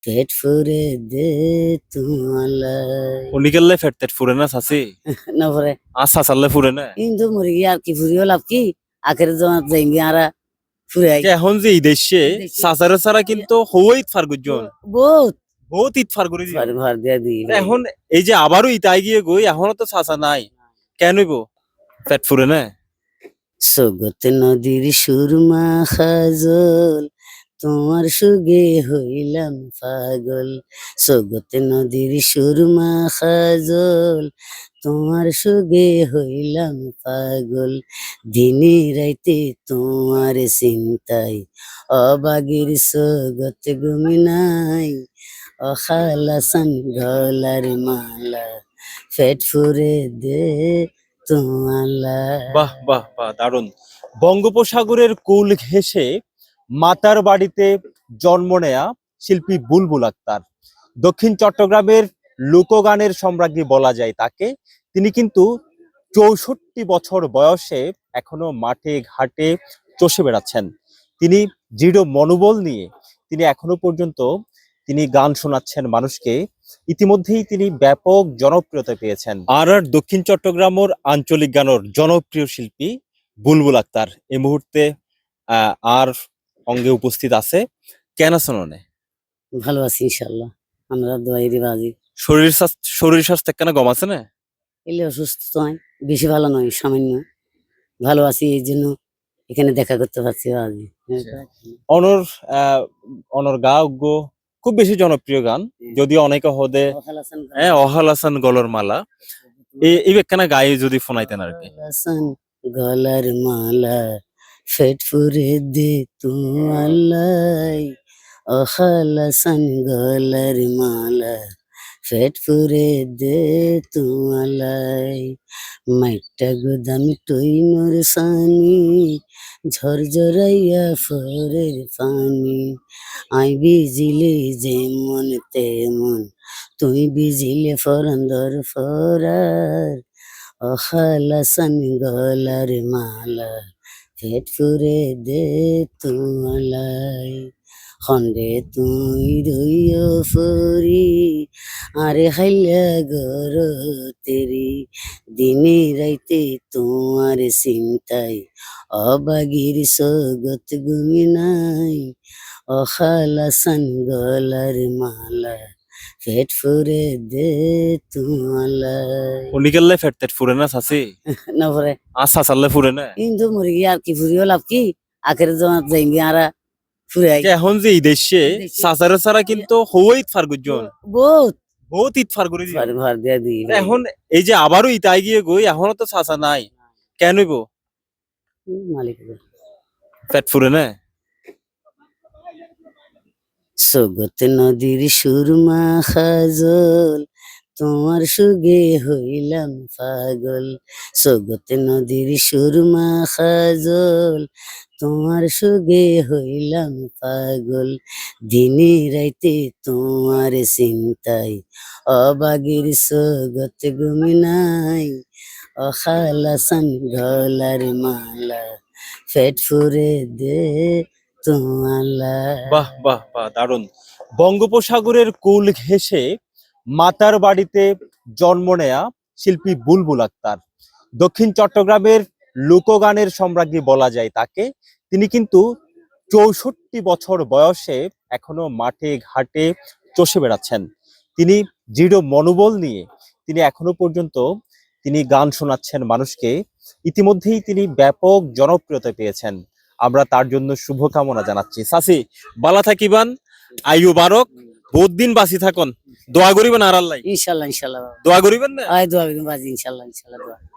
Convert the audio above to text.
পেট ফুরে দে তোমালাই উনিকেলে ফেট তেট ফুরে না সাসি না পরে আসা সালে ফুরে না কিন্তু মরে গিয়ে আর কি ফুরিও লাভ কি আখের জমাত যাইবি আরা ফুরাই যে এখন যে এই দেশে সাসারে ছাড়া কিন্তু হইত ফারগুজন বহুত বহুত ইট ফার করে ভার ভার দিয়া দি এখন এই যে আবারও ইতাই গিয়ে গই এখনো তো সাসা নাই কেন হইব পেট ফুরে না সগত নদীর সুরমা খাজল তোমার সুগে হইলাম পাগল সগত নদীর সুরমা খাজল তোমার সুগে হইলাম পাগল দিনে রাইতে তোমার চিন্তাই অবাগির সগত ঘুমি নাই অখালাসান গলার মালা পেট ফুরে দে তোমালা বাহ বাহ বাহ দারুণ বঙ্গোপসাগরের কুল ঘেঁষে মাতার বাড়িতে জন্ম নেয়া শিল্পী বুলবুল আক্তার দক্ষিণ চট্টগ্রামের লোকগানের সম্রাজ্ঞী বলা যায় তাকে। তিনি কিন্তু ৬৪ বছর বয়সে এখনো মাঠে ঘাটে চষে বেড়াচ্ছেন। তিনি দৃঢ় মনোবল নিয়ে তিনি এখনো পর্যন্ত তিনি গান শোনাচ্ছেন মানুষকে। ইতিমধ্যেই তিনি ব্যাপক জনপ্রিয়তা পেয়েছেন। আর দক্ষিণ চট্টগ্রামের আঞ্চলিক গানের জনপ্রিয় শিল্পী বুলবুল আক্তার এই মুহূর্তে আর অঙ্গে উপস্থিত আছে। কেন শোনে ভালো আছি ইনশাল্লাহ আমরা দোয়াইরি বাজি শরীর স্বাস্থ্য কেন গম আছে না এলে অসুস্থ নয় বেশি ভালো নয় সামান্য ভালো আছি এই জন্য এখানে দেখা করতে পারছি বাজি অনর অনর গা গো খুব বেশি জনপ্রিয় গান যদিও অনেকে হদে হ্যাঁ অহাল হাসান গলর মালা এই বেকানা গায়ে যদি ফোনাইতেন আর কি গলার মালা ফেট ফুরে দে তোমালাই অহালাসান গলার মালা ফেট ফুরে দে তোমালাই মাইটা গুদাম টইনর সানি ঝরঝরাইয়া ফরের পানি আই বিজিলে যেমন তেমন তুই বিজিলে ফরন্দর ফরার অখালাসান গলার মালা পেট ফুরে দে তোমালাই খন্ডে তুই রইয় ফরি আরে হাইলা গর তেরি দিনে রাইতে তোমার চিন্তাই অবাগির সগত ঘুমি নাই অখালাসান গলার মালা পেট ফুরে দে তোমালাই উনিকেলে ফেট তেট ফুরে না সাসি না পরে আসা সালে ফুরে না কিন্তু মরে গিয়ে আর কি ফুরিও লাভ কি আখের জমাত যাইবি আরা ফুরাই যে এখন যে এই দেশে সাসারে ছাড়া কিন্তু হইত ফারগুজন বহুত বহুত ইট ফার করে ভার ভার দিয়া দি এখন এই যে আবারও ইতাই গিয়ে গই এখনো তো সাসা নাই কেন হইব মালিক পেট ফুরে না সগত নদীর সুরমা খাজল তোমার সুগে হইলাম পাগল সগত নদীর সুরমা খাজল তোমার সুগে হইলাম পাগল দিনে রাইতে তোমার চিন্তাই অবাগির সগত ঘুমি নাই অখালাসান গলার মালা পেট ফুরে দে তোমালা বাহ বাহ বাহ দারুণ বঙ্গোপসাগরের কুল ঘেঁষে মাতার বাড়িতে জন্ম নেয়া শিল্পী বুলবুল আক্তার দক্ষিণ চট্টগ্রামের লোকগানের সম্রাজ্ঞী বলা যায় তাকে। তিনি কিন্তু ৬৪ বছর বয়সে এখনো মাঠে ঘাটে চষে বেড়াচ্ছেন। তিনি দৃঢ় মনোবল নিয়ে তিনি এখনো পর্যন্ত তিনি গান শোনাচ্ছেন মানুষকে। ইতিমধ্যেই তিনি ব্যাপক জনপ্রিয়তা পেয়েছেন। আমরা তার জন্য শুভকামনা জানাচ্ছি। সাসি বালা থাকিবান আয়ু বারক বহুত দিন বাঁচি থাকুন দোয়া করিবেন আর আল্লাহ ইনশাল্লাহ ইনশাল্লাহ দোয়া করিবেন না আয় দোয়া করিবেন বাজি ইনশাল্লাহ ইনশাল্লাহ দোয়া